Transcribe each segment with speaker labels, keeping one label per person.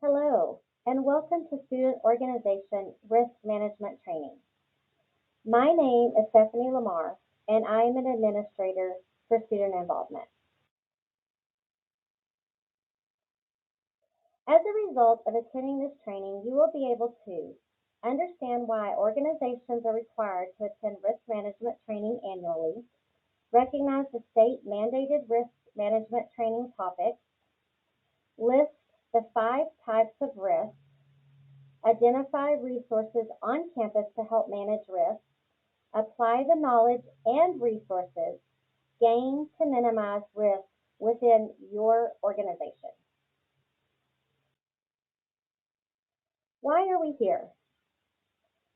Speaker 1: Hello, and welcome to Student Organization Risk Management Training. My name is Stephanie Lamar, and I am an administrator for student involvement. As a result of attending this training, you will be able to understand why organizations are required to attend risk management training annually, recognize the state-mandated risk management training topics, list the 5 types of risk, identify resources on campus to help manage risk, apply the knowledge and resources gained to minimize risk within your organization. Why are we here?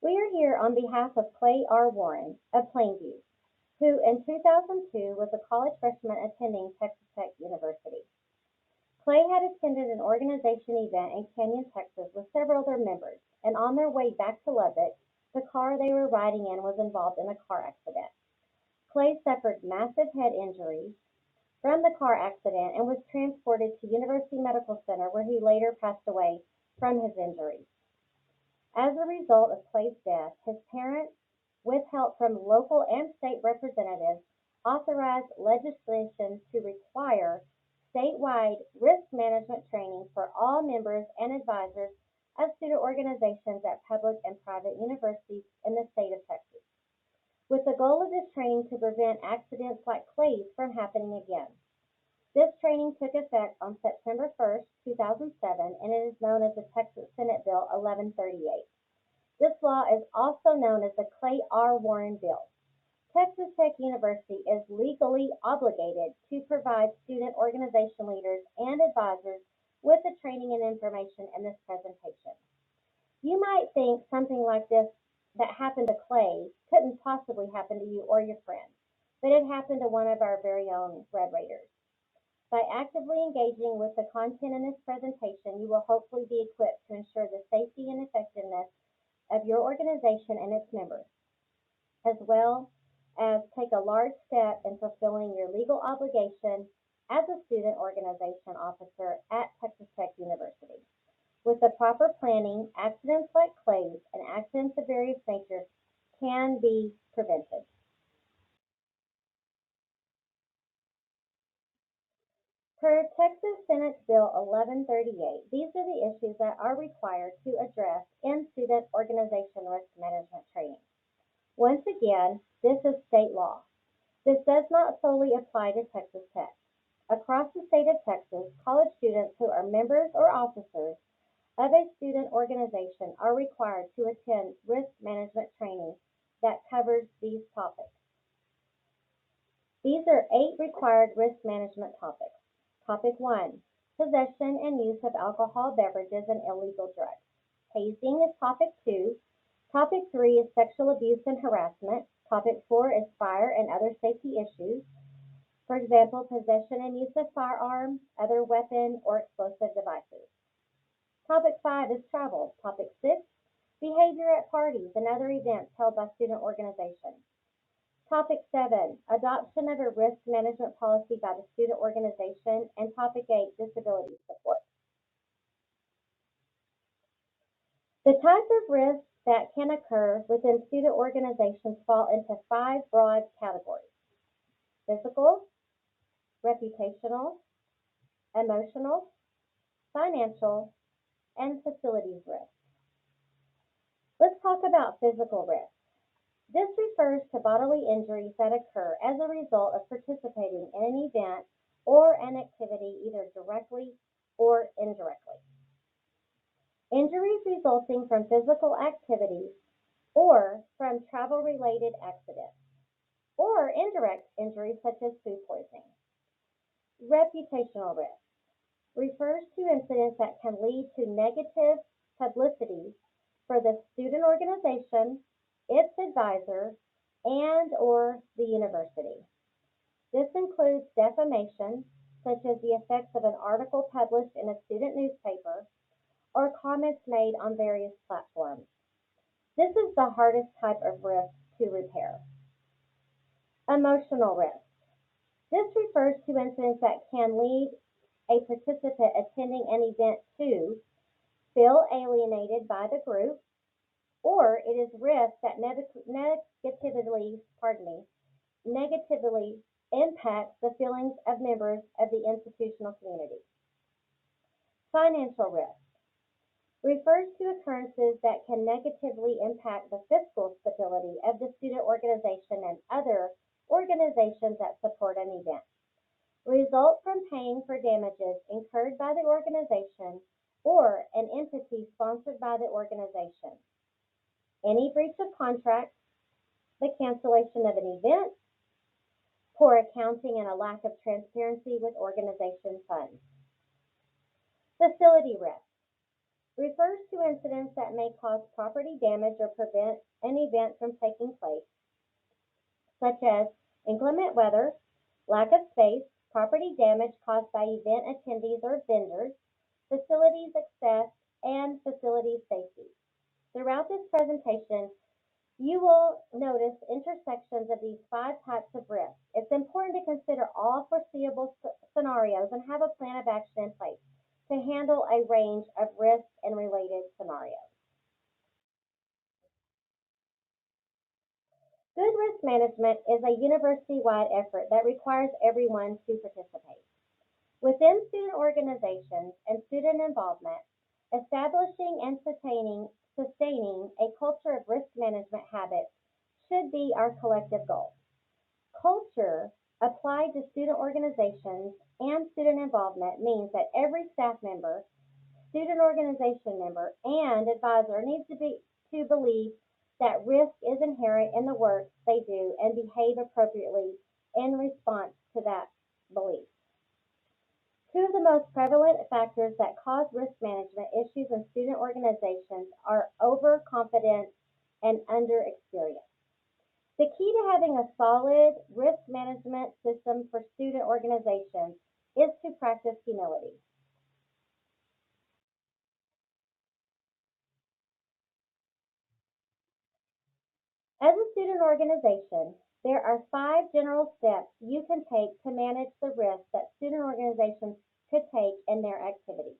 Speaker 1: We are here on behalf of Clay R. Warren of Plainview, who in 2002 was a college freshman attending Texas Tech University. Clay had attended an organization event in Canyon, Texas with several other members, and on their way back to Lubbock, the car they were riding in was involved in a car accident. Clay suffered massive head injuries from the car accident and was transported to University Medical Center, where he later passed away from his injuries. As a result of Clay's death, his parents, with help from local and state representatives, authorized legislation to require statewide risk management training for all members and advisors of student organizations at public and private universities in the state of Texas, with the goal of this training to prevent accidents like Clay's from happening again. This training took effect on September 1st, 2007, and it is known as the Texas Senate Bill 1138. This law is also known as the Clay R. Warren Bill. Texas Tech University is legally obligated to provide student organization leaders and advisors with the training and information in this presentation. You might think something like this that happened to Clay couldn't possibly happen to you or your friends, but it happened to one of our very own Red Raiders. By actively engaging with the content in this presentation, you will hopefully be equipped to ensure the safety and effectiveness of your organization and its members, as well as take a large step in fulfilling your legal obligation as a student organization officer at Texas Tech University. With the proper planning, accidents like Clay's and accidents of various natures can be prevented. Per Texas Senate Bill 1138, these are the issues that are required to address in student organization risk management training. Once again, this is state law. This does not solely apply to Texas Tech. Across the state of Texas, college students who are members or officers of a student organization are required to attend risk management training that covers these topics. These are 8 required risk management topics. Topic 1, possession and use of alcohol beverages and illegal drugs. Hazing is topic 2. Topic 3 is sexual abuse and harassment. Topic 4 is fire and other safety issues. For example, possession and use of firearms, other weapon, or explosive devices. Topic 5 is travel. Topic 6, behavior at parties and other events held by student organizations. Topic 7, adoption of a risk management policy by the student organization. And Topic 8, disability support. The type of risks that can occur within student organizations fall into 5 broad categories: physical, reputational, emotional, financial, and facilities risk. Let's talk about physical risk. This refers to bodily injuries that occur as a result of participating in an event or an activity either directly or indirectly. Injuries resulting from physical activities or from travel-related accidents, or indirect injuries such as food poisoning. Reputational risk refers to incidents that can lead to negative publicity for the student organization, its advisor, and or the university. This includes defamation, such as the effects of an article published in a student newspaper or comments made on various platforms. This is the hardest type of risk to repair. Emotional risk. This refers to incidents that can lead a participant attending an event to feel alienated by the group, or it is risk that negatively impacts the feelings of members of the institutional community. Financial risk refers to occurrences that can negatively impact the fiscal stability of the student organization and other organizations that support an event. Result from paying for damages incurred by the organization or an entity sponsored by the organization. Any breach of contract, the cancellation of an event, poor accounting, and a lack of transparency with organization funds. Facility risk refers to incidents that may cause property damage or prevent an event from taking place, such as inclement weather, lack of space, property damage caused by event attendees or vendors, facilities access, and facility safety. Throughout this presentation, you will notice intersections of these 5 types of risks. It's important to consider all foreseeable scenarios and have a plan of action in place to handle a range of risks and related scenarios. Good risk management is a university-wide effort that requires everyone to participate. Within student organizations and student involvement, establishing and sustaining a culture of risk management habits should be our collective goal. Culture applied to student organizations and student involvement means that every staff member, student organization member, and advisor needs to believe that risk is inherent in the work they do and behave appropriately in response to that belief. Two of the most prevalent factors that cause risk management issues in student organizations are overconfidence and underexperience. The key to having a solid risk management system for student organizations is to practice humility. As a student organization, there are 5 general steps you can take to manage the risk that student organizations could take in their activities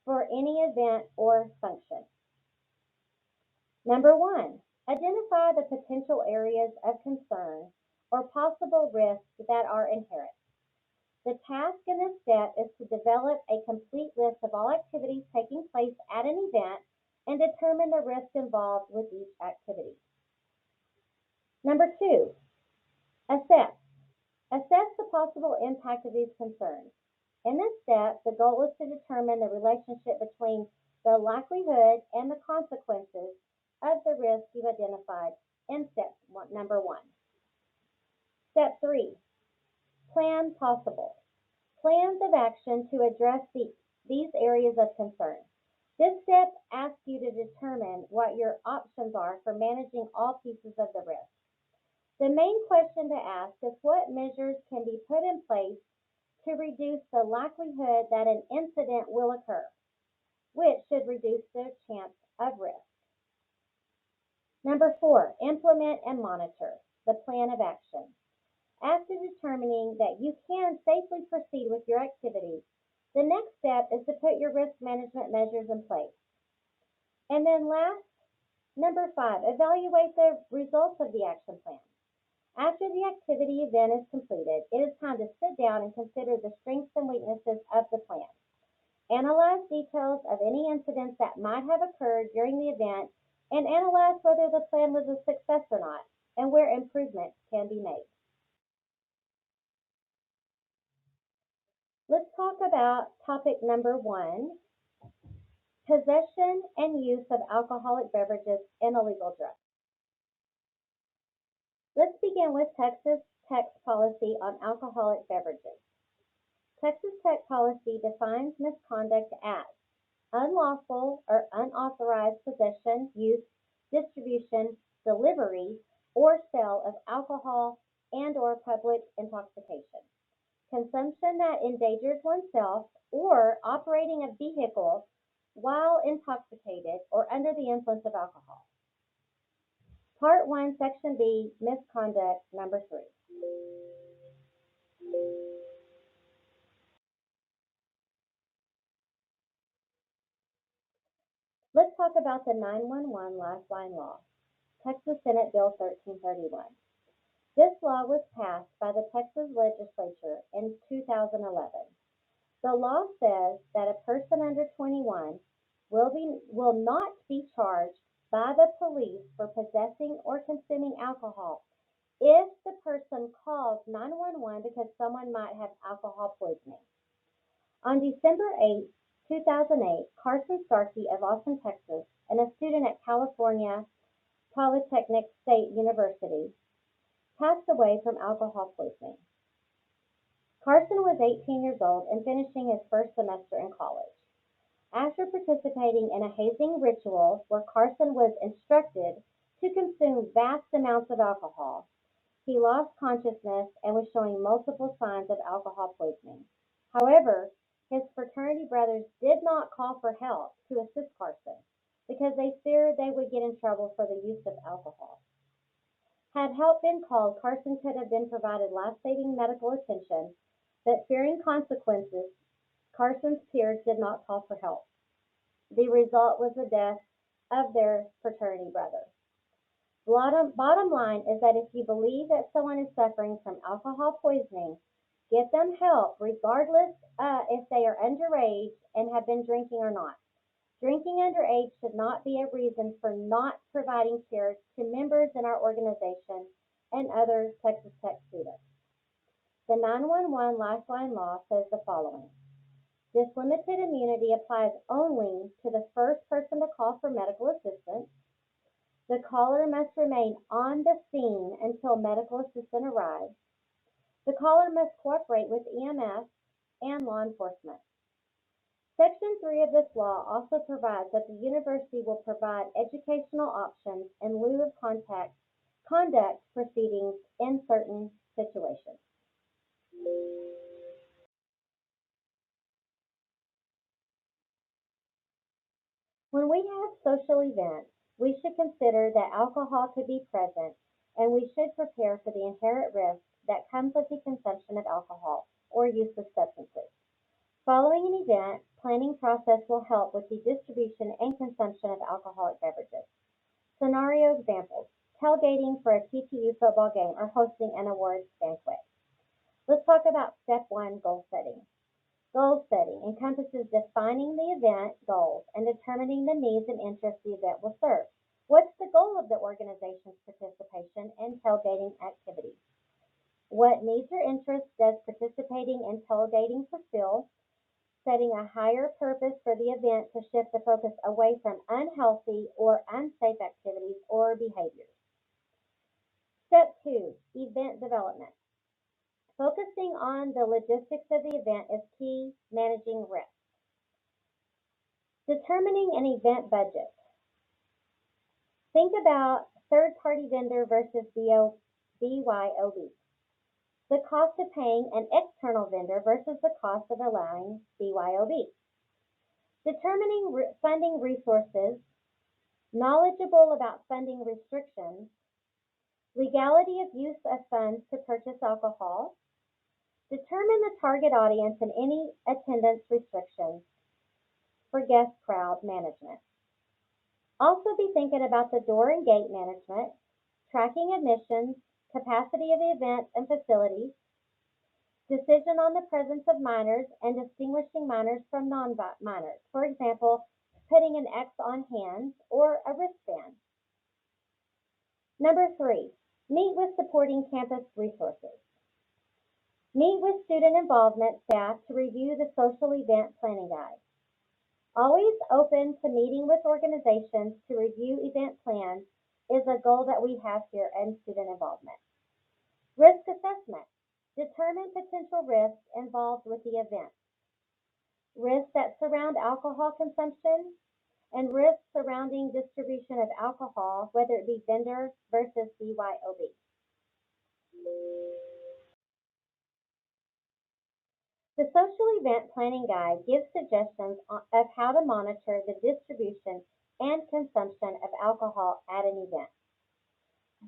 Speaker 1: for any event or function. Number 1, identify the potential areas of concern or possible risks that are inherent. The task in this step is to develop a complete list of all activities taking place at an event and determine the risks involved with each activity. Number 2, assess. Assess the possible impact of these concerns. In this step, the goal is to determine the relationship between the likelihood and the consequences of the risk you've identified in number 1. Step 3, plan possible. Plans of action to address these areas of concern. This step asks you to determine what your options are for managing all pieces of the risk. The main question to ask is what measures can be put in place to reduce the likelihood that an incident will occur, which should reduce the chance of risk. Number 4, implement and monitor the plan of action. After determining that you can safely proceed with your activities, the next step is to put your risk management measures in place. And then last, number 5, evaluate the results of the action plan. After the activity event is completed, it is time to sit down and consider the strengths and weaknesses of the plan. Analyze details of any incidents that might have occurred during the event and analyze whether the plan was a success or not and where improvements can be made. Let's talk about topic number 1, possession and use of alcoholic beverages and illegal drugs. Let's begin with Texas Tech's policy on alcoholic beverages. Texas Tech policy defines misconduct as unlawful or unauthorized possession, use, distribution, delivery, or sale of alcohol and or public intoxication, consumption that endangers oneself, or operating a vehicle while intoxicated or under the influence of alcohol. Part 1, Section B, misconduct number 3. Let's talk about the 911 Lifeline Law, Texas Senate Bill 1331. This law was passed by the Texas legislature in 2011. The law says that a person under 21 will not be charged by the police for possessing or consuming alcohol if the person calls 911 because someone might have alcohol poisoning. On December 8, 2008, Carson Starkey of Austin, Texas, and a student at California Polytechnic State University, passed away from alcohol poisoning. Carson was 18 years old and finishing his first semester in college. After participating in a hazing ritual where Carson was instructed to consume vast amounts of alcohol, he lost consciousness and was showing multiple signs of alcohol poisoning. However, his fraternity brothers did not call for help to assist Carson because they feared they would get in trouble for the use of alcohol. Had help been called, Carson could have been provided life-saving medical attention, but fearing consequences, Carson's peers did not call for help. The result was the death of their fraternity brother. Bottom line is that if you believe that someone is suffering from alcohol poisoning, get them help regardless if they are underage and have been drinking or not. Drinking underage should not be a reason for not providing care to members in our organization and other Texas Tech students. The 911 Lifeline Law says the following. This limited immunity applies only to the first person to call for medical assistance. The caller must remain on the scene until medical assistance arrives. The caller must cooperate with EMS and law enforcement. Section 3 of this law also provides that the university will provide educational options in lieu of conduct proceedings in certain situations. When we have social events, we should consider that alcohol could be present, and we should prepare for the inherent risk that comes with the consumption of alcohol or use of substances. Following an event, planning process will help with the distribution and consumption of alcoholic beverages. Scenario examples: tailgating for a TTU football game or hosting an awards banquet. Let's talk about step 1, goal setting. Goal setting encompasses defining the event goals and determining the needs and interests the event will serve. What's the goal of the organization's participation in tailgating activities? What needs or interests does participating in tailgating fulfill? Setting a higher purpose for the event to shift the focus away from unhealthy or unsafe activities or behaviors. Step 2, event development. Focusing on the logistics of the event is key, managing risk. Determining an event budget. Think about third-party vendor versus BYOB. The cost of paying an external vendor versus the cost of allowing BYOB. Determining funding resources, knowledgeable about funding restrictions, legality of use of funds to purchase alcohol, determine the target audience and any attendance restrictions for guest crowd management. Also be thinking about the door and gate management, tracking admissions, capacity of the events and facilities, decision on the presence of minors and distinguishing minors from non-minors. For example, putting an X on hands or a wristband. Number 3, meet with supporting campus resources. Meet with student involvement staff to review the social event planning guide. Always open to meeting with organizations to review event plans is a goal that we have here in student involvement. Risk assessment. Determine potential risks involved with the event. Risks that surround alcohol consumption and risks surrounding distribution of alcohol, whether it be vendor versus BYOB. The social event planning guide gives suggestions of how to monitor the distribution and consumption of alcohol at an event.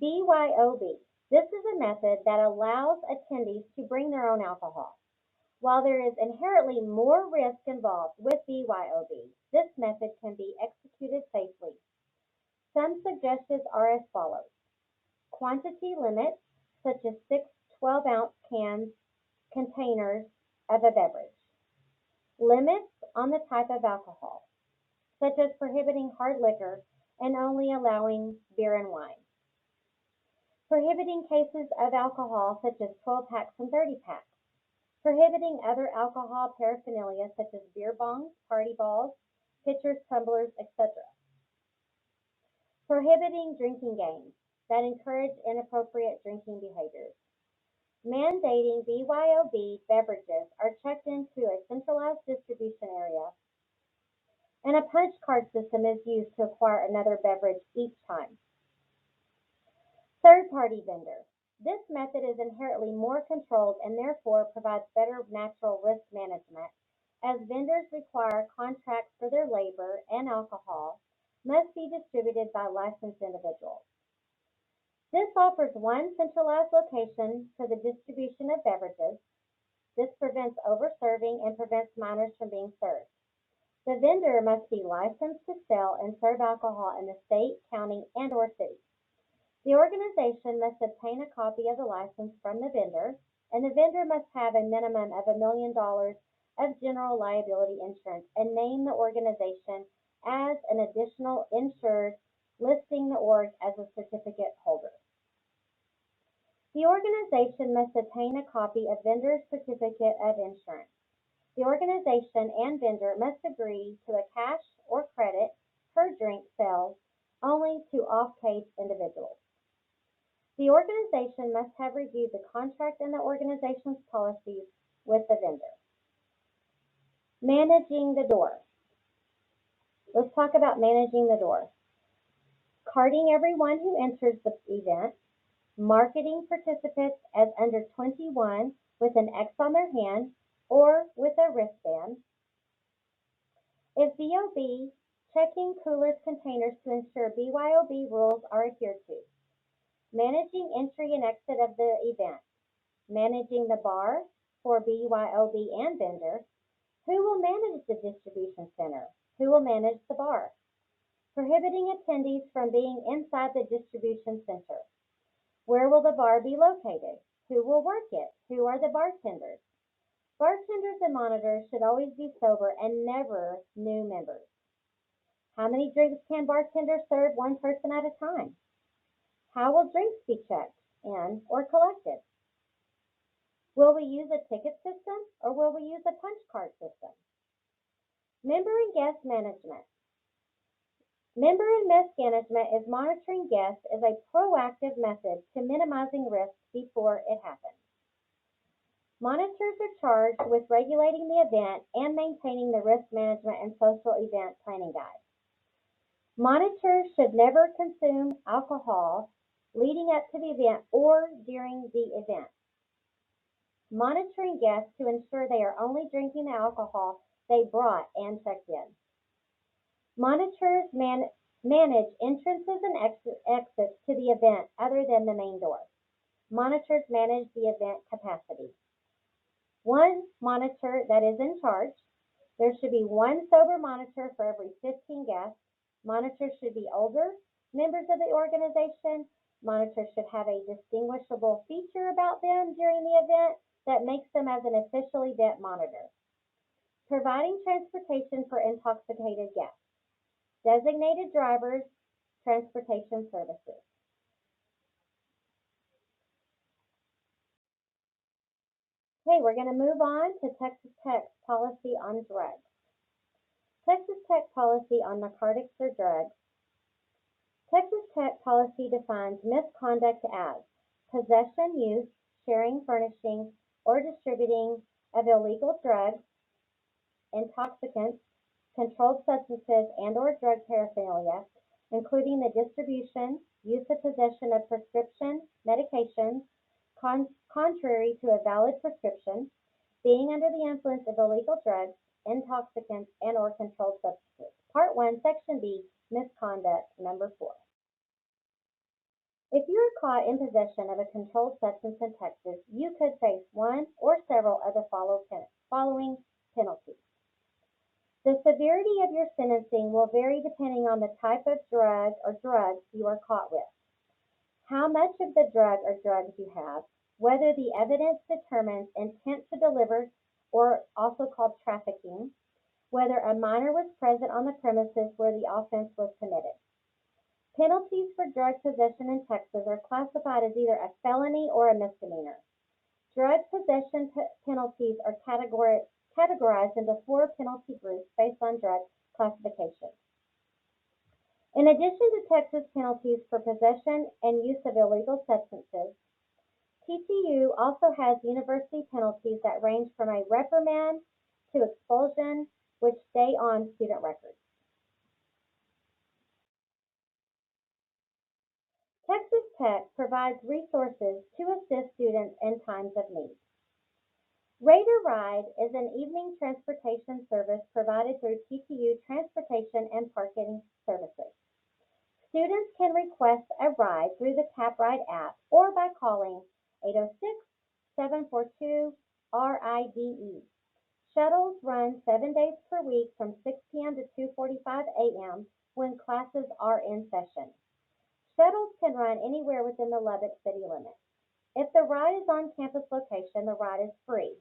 Speaker 1: BYOB. This is a method that allows attendees to bring their own alcohol. While there is inherently more risk involved with BYOB, this method can be executed executed safely. Some suggestions are as follows. Quantity limits, such as 6 12-ounce containers of a beverage. Limits on the type of alcohol, such as prohibiting hard liquor and only allowing beer and wine. Prohibiting cases of alcohol, such as 12-packs and 30-packs. Prohibiting other alcohol paraphernalia, such as beer bongs, party balls, pitchers, tumblers, etc. Prohibiting drinking games that encourage inappropriate drinking behaviors. Mandating BYOB beverages are checked into a centralized distribution area, and a punch card system is used to acquire another beverage each time. Third-party vendor. This method is inherently more controlled and therefore provides better natural risk management, as vendors require contracts for their labor and alcohol must be distributed by licensed individuals. This offers one centralized location for the distribution of beverages. This prevents over-serving and prevents minors from being served. The vendor must be licensed to sell and serve alcohol in the state, county, and/or city. The organization must obtain a copy of the license from the vendor, and the vendor must have a minimum of $1 million of general liability insurance and name the organization as an additional insured, listing the org as a certificate holder. The organization must obtain a copy of vendor's certificate of insurance. The organization and vendor must agree to a cash or credit per drink sales only to off-cage individuals. The organization must have reviewed the contract and the organization's policies with the vendor. Managing the door. Let's talk about managing the door. Carding everyone who enters the event. Marketing participants as under 21 with an X on their hand or with a wristband. If BOB, checking coolers containers to ensure BYOB rules are adhered to. Managing entry and exit of the event. Managing the bar for BYOB and vendor. Who will manage the distribution center? Who will manage the bar? Prohibiting attendees from being inside the distribution center. Where will the bar be located? Who will work it? Who are the bartenders? Bartenders and monitors should always be sober and never new members. How many drinks can bartenders serve one person at a time? How will drinks be checked and or collected? Will we use a ticket system or will we use a punch card system? Member and guest management. Member and guest management is monitoring guests as a proactive method to minimizing risk before it happens. Monitors are charged with regulating the event and maintaining the risk management and social event planning guide. Monitors should never consume alcohol leading up to the event or during the event. Monitoring guests to ensure they are only drinking the alcohol they brought and checked in. Monitors manage entrances and exits to the event other than the main door. Monitors manage the event capacity. One monitor that is in charge. There should be one sober monitor for every 15 guests. Monitors should be older members of the organization. Monitors should have a distinguishable feature about them during the event that makes them as an official event monitor. Providing transportation for intoxicated guests. Designated drivers, transportation services. Okay, we're going to move on to Texas Tech's policy on drugs. Texas Tech policy on narcotics or drugs. Texas Tech policy defines misconduct as possession, use, sharing, furnishing, or distributing of illegal drugs, intoxicants, controlled substances, and/or drug paraphernalia, including the distribution, use of possession of prescription medications contrary to a valid prescription, being under the influence of illegal drugs, intoxicants, and/or controlled substances. Part 1, Section B, Misconduct, number 4. If you are caught in possession of a controlled substance in Texas, you could face one or several of the following penalties. The severity of your sentencing will vary depending on the type of drug or drugs you are caught with, how much of the drug or drugs you have, whether the evidence determines intent to deliver, or also called trafficking, whether a minor was present on the premises where the offense was committed. Penalties for drug possession in Texas are classified as either a felony or a misdemeanor. Drug possession penalties are categorized into four penalty groups based on drug classification. In addition to Texas penalties for possession and use of illegal substances, TTU also has university penalties that range from a reprimand to expulsion, which stay on student records. Texas Tech provides resources to assist students in times of need. Raider Ride is an evening transportation service provided through TTU Transportation and Parking Services. Students can request a ride through the TapRide app or by calling 806-742-RIDE. Shuttles run 7 days per week from 6 p.m. to 2:45 a.m. when classes are in session. Shuttles can run anywhere within the Lubbock city limits. If the ride is on campus location, the ride is free.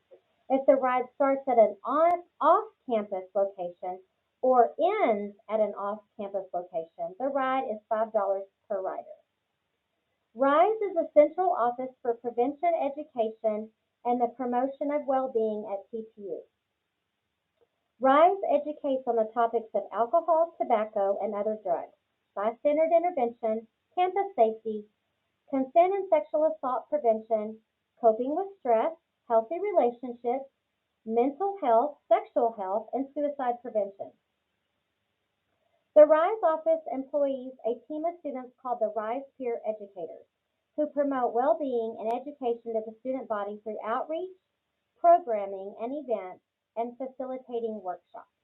Speaker 1: If the ride starts at an off-campus location or ends at an off-campus location, the ride is $5 per rider. RISE is a central office for prevention education and the promotion of well-being at TTU. RISE educates on the topics of alcohol, tobacco, and other drugs, bystander intervention, campus safety, consent and sexual assault prevention, coping with stress, healthy relationships, mental health, sexual health, and suicide prevention. The RISE office employs a team of students called the RISE Peer Educators, who promote well-being and education to the student body through outreach, programming, and events, and facilitating workshops.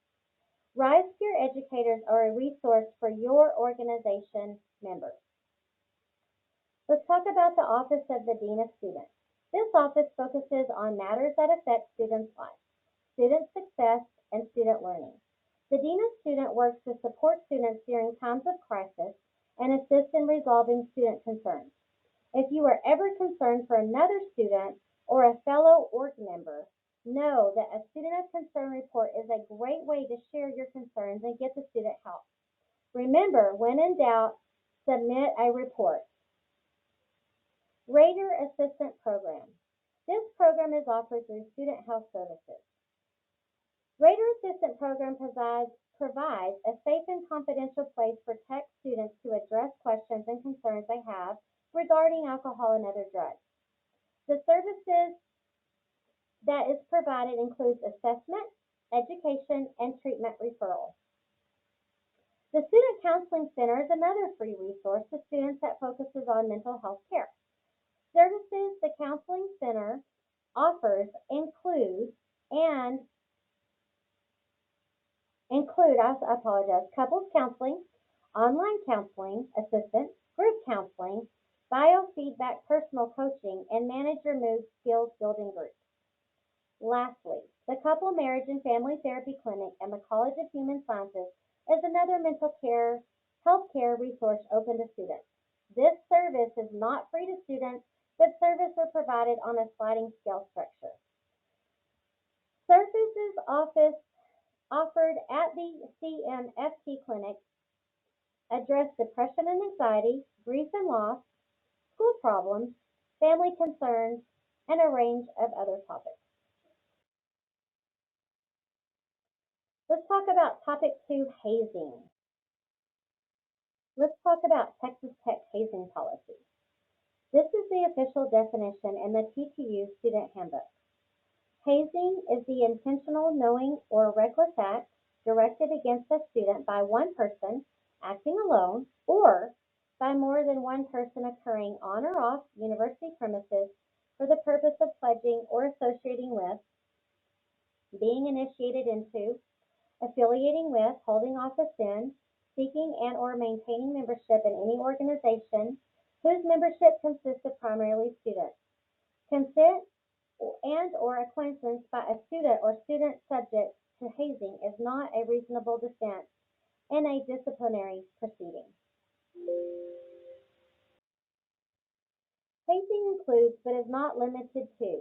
Speaker 1: RISE Peer Educators are a resource for your organization members. Let's talk about the Office of the Dean of Students. This office focuses on matters that affect students' lives, student success, and student learning. The Dean of Students works to support students during times of crisis and assist in resolving student concerns. If you are ever concerned for another student or a fellow org member, know that a student of concern report is a great way to share your concerns and get the student help. Remember, when in doubt, submit a report. Raider Assistant Program. This program is offered through Student Health Services. Raider Assistant Program provides a safe and confidential place for Tech students to address questions and concerns they have regarding alcohol and other drugs. The services that is provided includes assessment, education, and treatment referral. The Student Counseling Center is another free resource to students that focuses on mental health care. Services the Counseling Center offers include couples counseling, online counseling assistance, group counseling, biofeedback personal coaching, and manager mood skills building groups. Lastly, the Couple Marriage and Family Therapy Clinic and the College of Human Sciences is another mental health care resource open to students. This service is not free to students, but services are provided on a sliding scale structure. Services offered at the CMFT clinic address depression and anxiety, grief and loss, school problems, family concerns, and a range of other topics. Let's talk about topic 2, hazing. Let's talk about Texas Tech hazing policy. This is the official definition in the TTU Student Handbook. Hazing is the intentional, knowing, or reckless act directed against a student by one person acting alone or by more than one person occurring on or off university premises for the purpose of pledging or associating with, being initiated into, affiliating with, holding office in, seeking and or maintaining membership in any organization whose membership consists of primarily students. Consent and or acquiescence by a student or student subject to hazing is not a reasonable defense in a disciplinary proceeding. Hazing includes, but is not limited to,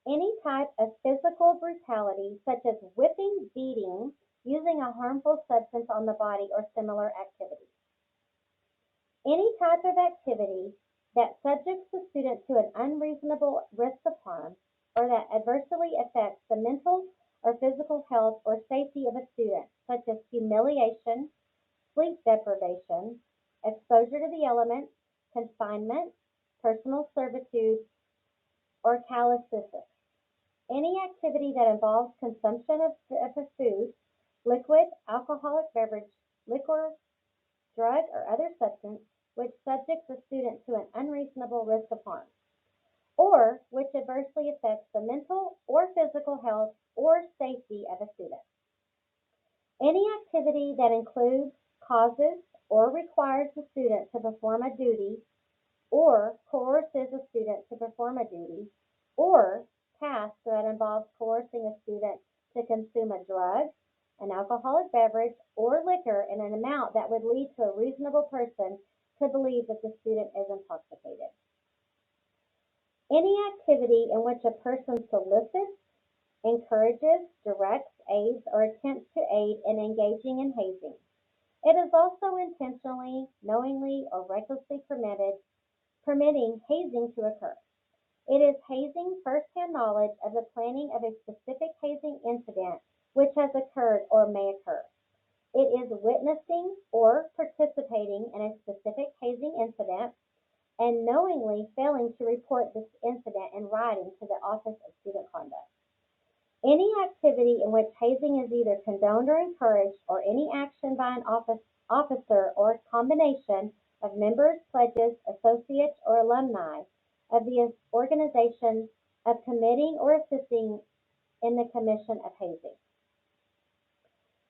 Speaker 1: any type of physical brutality such as whipping, beating, using a harmful substance on the body, or similar activities. Any type of activity that subjects the student to an unreasonable risk of harm or that adversely affects the mental or physical health or safety of a student, such as humiliation, sleep deprivation, exposure to the elements, confinement, personal servitude, or calisthenics. Any activity that involves consumption of a food, liquid, alcoholic beverage, liquor, drug, or other substance which subjects the student to an unreasonable risk of harm, or which adversely affects the mental or physical health or safety of a student. Any activity that includes, causes, or requires the student to perform a duty, or coerces a student to perform a duty, or task that involves coercing a student to consume a drug, an alcoholic beverage, or liquor in an amount that would lead to a reasonable person to believe that the student is intoxicated. Any activity in which a person solicits, encourages, directs, aids, or attempts to aid in engaging in hazing. It is also intentionally, knowingly, or recklessly permitting hazing to occur. It is hazing first-hand knowledge of the planning of a specific hazing incident which has occurred or may occur. It is witnessing or participating in a specific hazing incident and knowingly failing to report this incident in writing to the Office of Student Conduct. Any activity in which hazing is either condoned or encouraged, or any action by an officer or a combination of members, pledges, associates, or alumni of the organization of committing or assisting in the commission of hazing.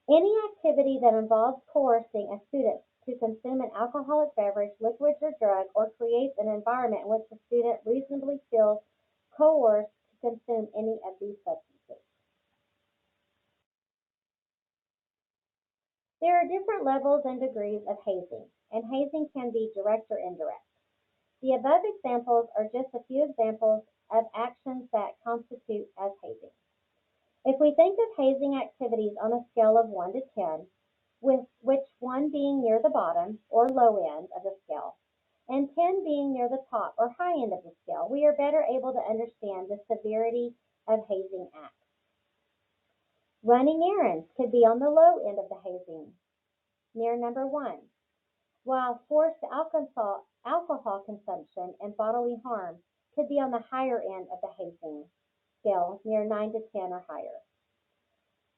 Speaker 1: Any activity that involves coercing a student to consume an alcoholic beverage, liquid, or drug, or creates an environment in which the student reasonably feels coerced to consume any of these substances. There are different levels and degrees of hazing, and hazing can be direct or indirect. The above examples are just a few examples of actions that constitute as hazing. If we think of hazing activities on a scale of 1 to 10, with which 1 being near the bottom or low end of the scale, and 10 being near the top or high end of the scale, we are better able to understand the severity of hazing acts. Running errands could be on the low end of the hazing, near number 1, while forced alcohol consumption and bodily harm could be on the higher end of the hazing scale, near 9 to 10 or higher.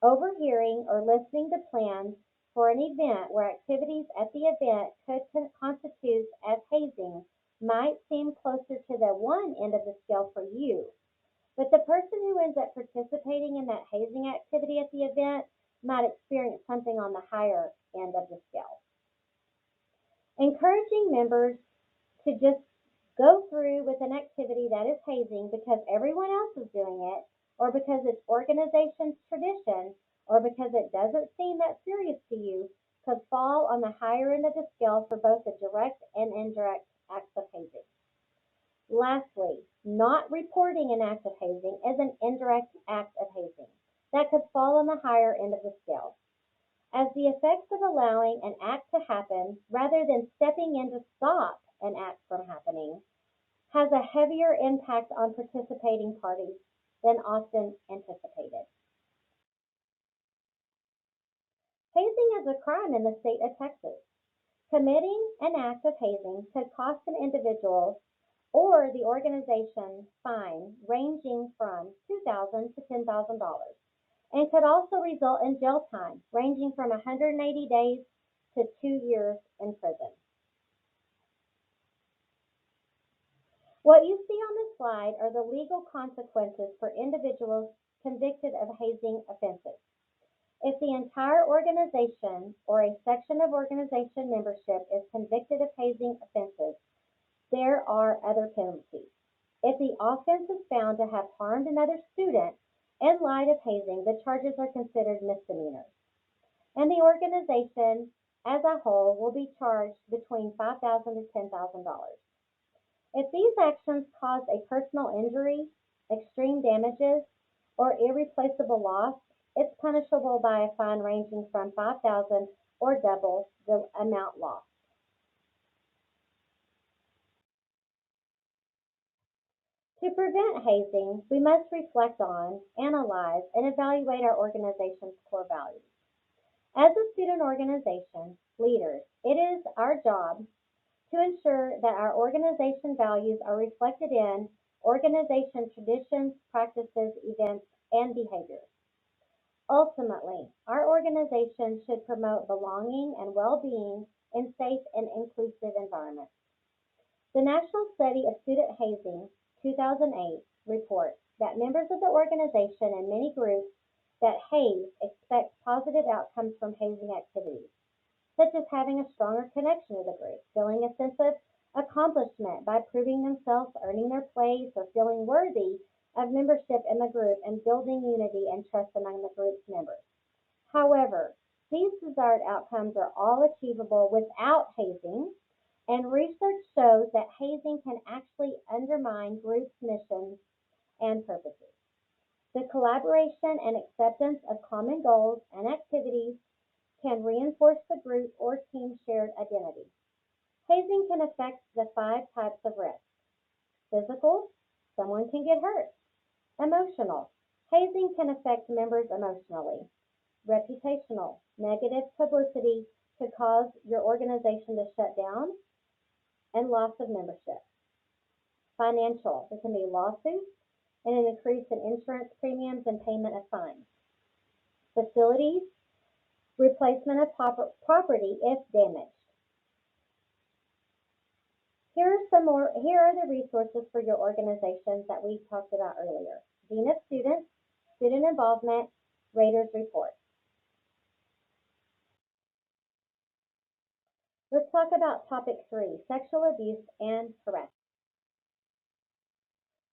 Speaker 1: Overhearing or listening to plans for an event where activities at the event could constitute as hazing might seem closer to the 1 end of the scale for you, but the person who ends up participating in that hazing activity at the event might experience something on the higher end of the scale. Encouraging members to just go through with an activity that is hazing because everyone else is doing it, or because it's organization's tradition, or because it doesn't seem that serious to you, could fall on the higher end of the scale for both the direct and indirect acts of hazing. Lastly, not reporting an act of hazing is an indirect act of hazing that could fall on the higher end of the scale, as the effects of allowing an act to happen rather than stepping in to stop an act from happening has a heavier impact on participating parties than often anticipated. Hazing is a crime in the state of Texas. Committing an act of hazing could cost an individual or the organization fine ranging from $2,000 to $10,000 and could also result in jail time ranging from 180 days to 2 years in prison. What you see on this slide are the legal consequences for individuals convicted of hazing offenses. If the entire organization or a section of organization membership is convicted of hazing offenses, there are other penalties. If the offense is found to have harmed another student, In light of hazing, the charges are considered misdemeanors, and the organization as a whole will be charged between $5,000 to $10,000. If these actions cause a personal injury, extreme damages, or irreplaceable loss, it's punishable by a fine ranging from $5,000 or double the amount lost. To prevent hazing, we must reflect on, analyze, and evaluate our organization's core values. As a student organization leaders, it is our job to ensure that our organization values are reflected in organization traditions, practices, events, and behaviors. Ultimately, our organization should promote belonging and well-being in safe and inclusive environments. The National Study of Student Hazing 2008 reports that members of the organization and many groups that haze expect positive outcomes from hazing activities, such as having a stronger connection to the group, feeling a sense of accomplishment by proving themselves, earning their place, or feeling worthy of membership in the group, and building unity and trust among the group's members. However, these desired outcomes are all achievable without hazing, and research shows that hazing can actually undermine groups' missions and purposes. The collaboration and acceptance of common goals and activities can reinforce the group or team's shared identity. Hazing can affect the five types of risk. Physical, someone can get hurt. Emotional, hazing can affect members emotionally. Reputational, negative publicity could cause your organization to shut down and loss of membership. Financial, there can be lawsuits and an increase in insurance premiums and payment of fines. Facilities, replacement of property if damaged. Here are the resources for your organizations that we talked about earlier. Dean of Students, Student Involvement, Raters Report. Let's talk about topic 3, sexual abuse and harassment.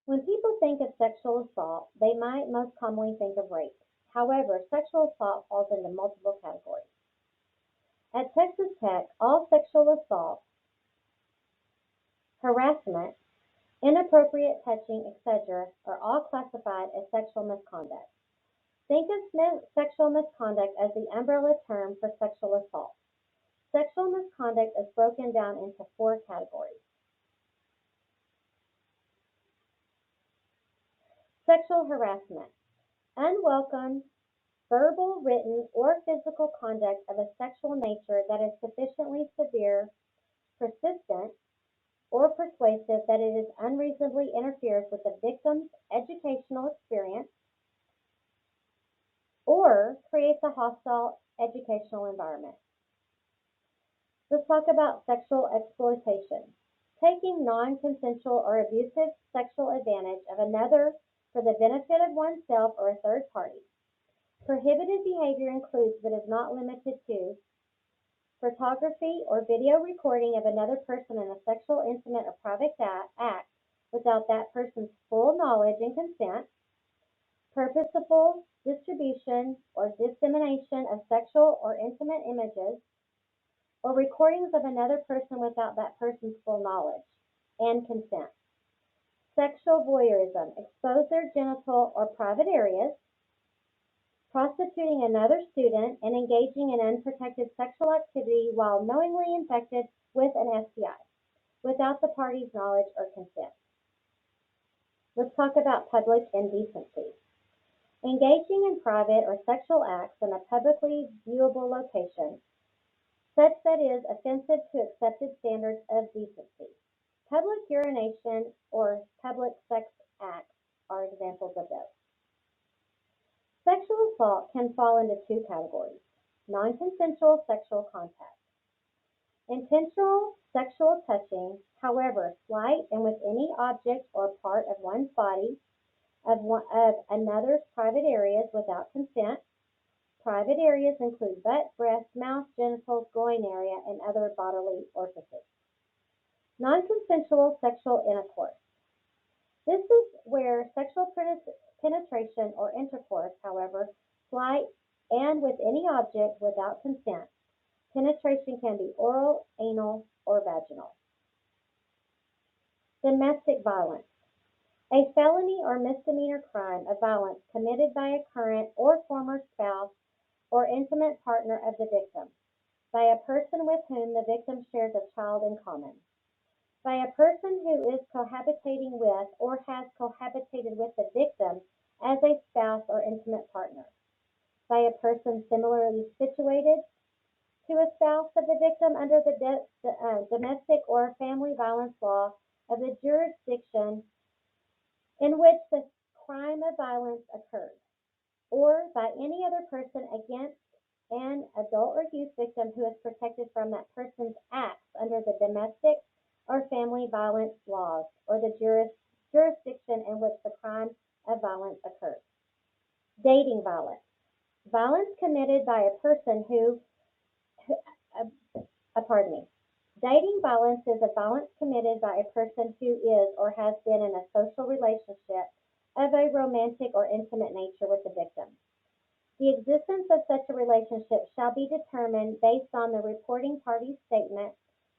Speaker 1: When people think of sexual assault, they might most commonly think of rape. However, sexual assault falls into multiple categories. At Texas Tech, all sexual assault, harassment, inappropriate touching, etc., are all classified as sexual misconduct. Think of sexual misconduct as the umbrella term for sexual assault. Sexual misconduct is broken down into 4 categories. Sexual harassment, unwelcome, verbal, written, or physical conduct of a sexual nature that is sufficiently severe, persistent, or persuasive that it is unreasonably interferes with the victim's educational experience or creates a hostile educational environment. Let's talk about sexual exploitation. Taking non-consensual or abusive sexual advantage of another for the benefit of oneself or a third party. Prohibited behavior includes, but is not limited to, photography or video recording of another person in a sexual, intimate, or private act without that person's full knowledge and consent, purposeful distribution or dissemination of sexual or intimate images, or recordings of another person without that person's full knowledge and consent. Sexual voyeurism, expose their genital or private areas, prostituting another student, and engaging in unprotected sexual activity while knowingly infected with an STI, without the party's knowledge or consent. Let's talk about public indecency. Engaging in private or sexual acts in a publicly viewable location, such that is offensive to accepted standards of decency. Public urination or public sex acts are examples of those. Sexual assault can fall into 2 categories. Non-consensual sexual contact. Intentional sexual touching, however slight and with any object or part of one's body, of another's private areas without consent. Private areas include butt, breast, mouth, genitals, groin area, and other bodily orifices. Non-consensual sexual intercourse. This is where sexual penetration or intercourse, however, slight and with any object without consent. Penetration can be oral, anal, or vaginal. Domestic violence. A felony or misdemeanor crime of violence committed by a current or former spouse or intimate partner of the victim, by a person with whom the victim shares a child in common, by a person who is cohabitating with or has cohabitated with the victim as a spouse or intimate partner, by a person similarly situated to a spouse of the victim under the domestic or family violence law of the jurisdiction in which the crime of violence occurred, or by any other person against an adult or youth victim who is protected from that person's acts under the domestic or family violence laws or the jurisdiction in which the crime of violence occurred. Dating violence. Violence committed by a person pardon me. Dating violence is a violence committed by a person who is or has been in a social relationship of a romantic or intimate nature with the victim. The existence of such a relationship shall be determined based on the reporting party's statement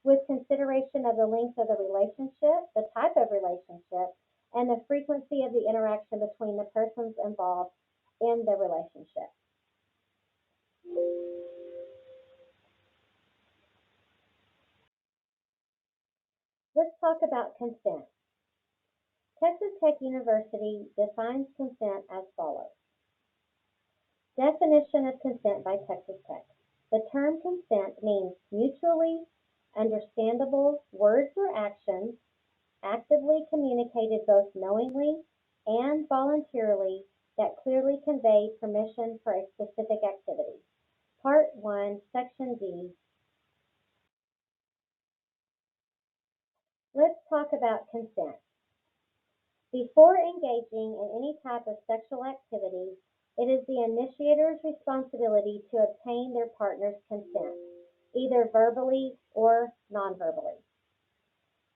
Speaker 1: with consideration of the length of the relationship, the type of relationship, and the frequency of the interaction between the persons involved in the relationship. Let's talk about consent. Texas Tech University defines consent as follows. Definition of consent by Texas Tech. The term consent means mutually understandable words or actions actively communicated both knowingly and voluntarily that clearly convey permission for a specific activity. Part 1, Section D. Let's talk about consent. Before engaging in any type of sexual activity, it is the initiator's responsibility to obtain their partner's consent, either verbally or non-verbally.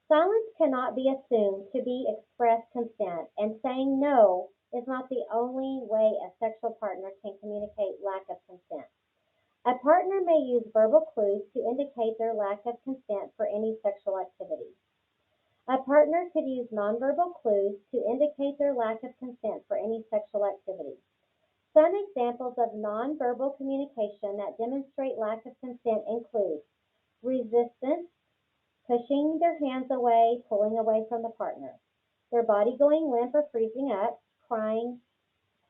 Speaker 1: Silence cannot be assumed to be express consent, and saying no is not the only way a sexual partner can communicate lack of consent. A partner may use verbal clues to indicate their lack of consent for any sexual activity. A partner could use nonverbal clues to indicate their lack of consent for any sexual activity. Some examples of nonverbal communication that demonstrate lack of consent include resistance, pushing their hands away, pulling away from the partner, their body going limp or freezing up, crying,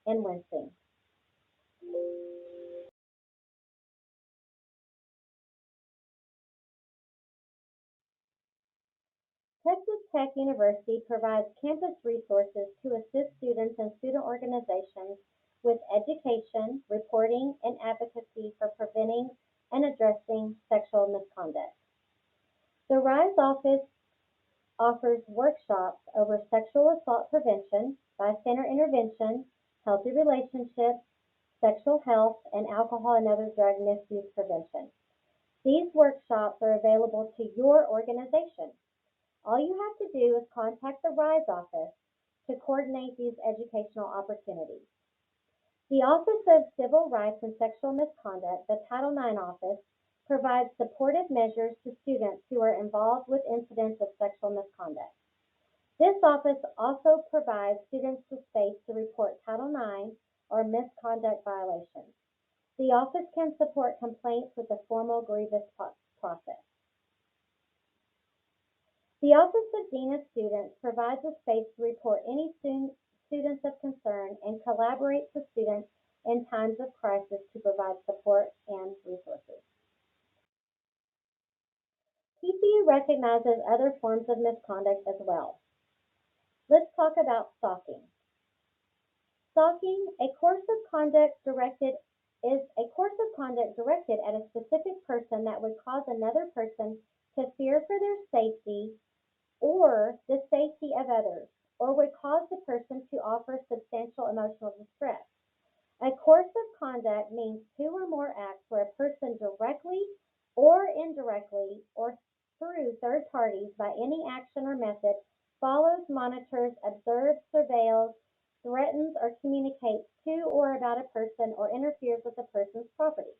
Speaker 1: and wincing. Texas Tech University provides campus resources to assist students and student organizations with education, reporting, and advocacy for preventing and addressing sexual misconduct. The RISE office offers workshops over sexual assault prevention, bystander intervention, healthy relationships, sexual health, and alcohol and other drug misuse prevention. These workshops are available to your organization. All you have to do is contact the RISE office to coordinate these educational opportunities. The Office of Civil Rights and Sexual Misconduct, the Title IX office, provides supportive measures to students who are involved with incidents of sexual misconduct. This office also provides students the space to report Title IX or misconduct violations. The office can support complaints with a formal grievance process. The Office of Dean of Students provides a space to report any students of concern and collaborates with students in times of crisis to provide support and resources. TCU recognizes other forms of misconduct as well. Let's talk about stalking. Stalking, a course of conduct directed at a specific person that would cause another person to fear for their safety or the safety of others, or would cause the person to offer substantial emotional distress. A course of conduct means two or more acts where a person directly or indirectly or through third parties by any action or method follows, monitors, observes, property.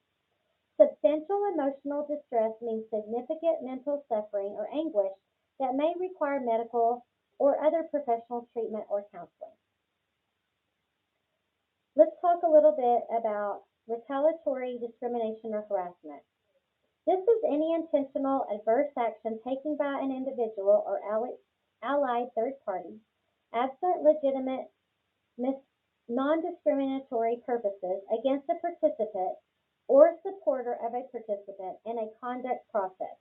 Speaker 1: Substantial emotional distress means significant mental suffering or anguish that may require medical or other professional treatment or counseling. Let's talk a little bit about retaliatory discrimination or harassment. This is any intentional adverse action taken by an individual or allied third party, absent legitimate non-discriminatory purposes against a participant or supporter of a participant in a conduct process,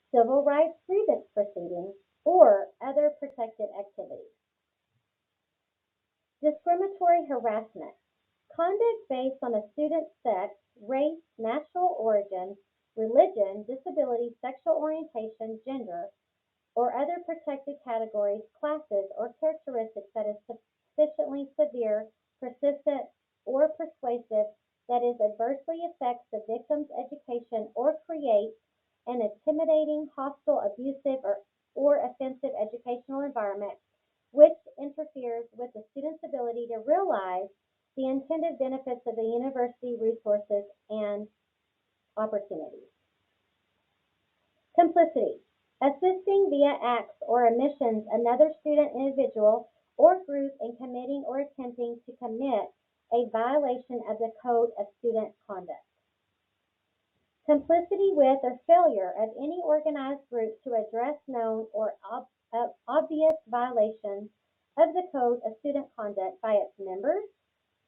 Speaker 1: civil rights grievance proceedings, or other protected activities. Discriminatory harassment. Conduct based on a student's sex, race, national origin, religion, disability, sexual orientation, gender, or other protected categories, classes, or characteristics that is sufficiently severe, persistent, or persuasive that is adversely affects the victim's education or creates an intimidating, hostile, abusive, or offensive educational environment which interferes with the student's ability to realize the intended benefits of the university resources and opportunities. Complicity. Assisting via acts or omissions another student, individual, or group in committing or attempting to commit a violation of the Code of Student Conduct. Complicity with or failure of any organized group to address known or obvious violations of the Code of Student Conduct by its members,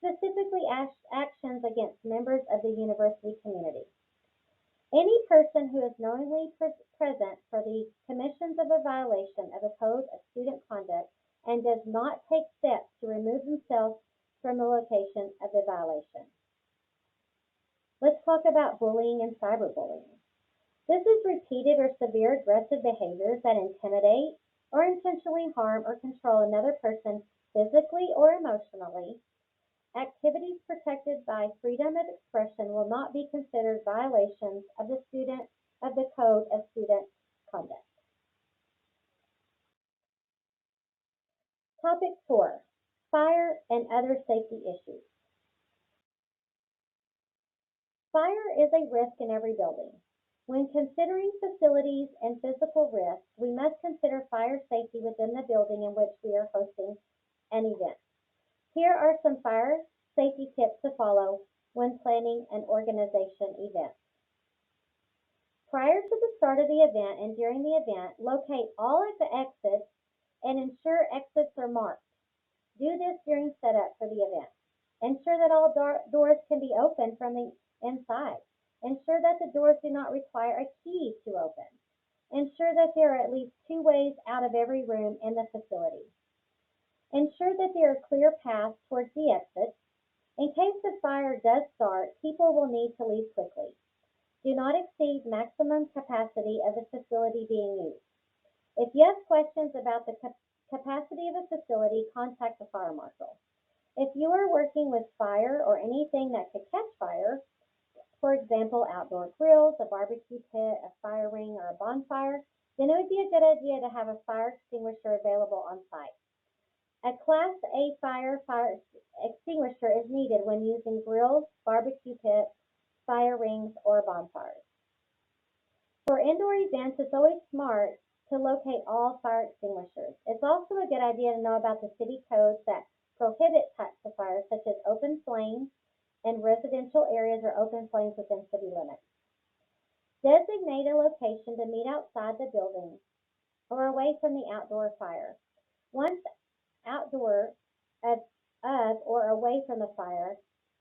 Speaker 1: specifically actions against members of the university community. Any person who is knowingly present for the commissions of a violation of a Code of Student Conduct and does not take steps to remove themselves from the location of the violation. Let's talk about bullying and cyberbullying. This is repeated or severe aggressive behaviors that intimidate or intentionally harm or control another person physically or emotionally. Activities protected by freedom of expression will not be considered violations of the Code of Student Conduct. Topic 4. Fire and other safety issues. Fire is a risk in every building. When considering facilities and physical risks, we must consider fire safety within the building in which we are hosting an event. Here are some fire safety tips to follow when planning an organization event. Prior to the start of the event and during the event, locate all of the exits and ensure exits are marked. Do this during setup for the event. Ensure that all doors can be opened from the inside. Ensure that the doors do not require a key to open. Ensure that there are at least 2 ways out of every room in the facility. Ensure that there are clear paths towards the exits. In case the fire does start, people will need to leave quickly. Do not exceed maximum capacity of the facility being used. If you have questions about the capacity of a facility, contact the fire marshal. If you are working with fire or anything that could catch fire, for example, outdoor grills, a barbecue pit, a fire ring, or a bonfire, then it would be a good idea to have a fire extinguisher available on site. A Class A fire extinguisher is needed when using grills, barbecue pits, fire rings, or bonfires. For indoor events, it's always smart to locate all fire extinguishers. It's also a good idea to know about the city codes that prohibit types of fires, such as open flames in residential areas or open flames within city limits. Designate a location to meet outside the building or away from the outdoor fire. Once outdoor of or away from the fire,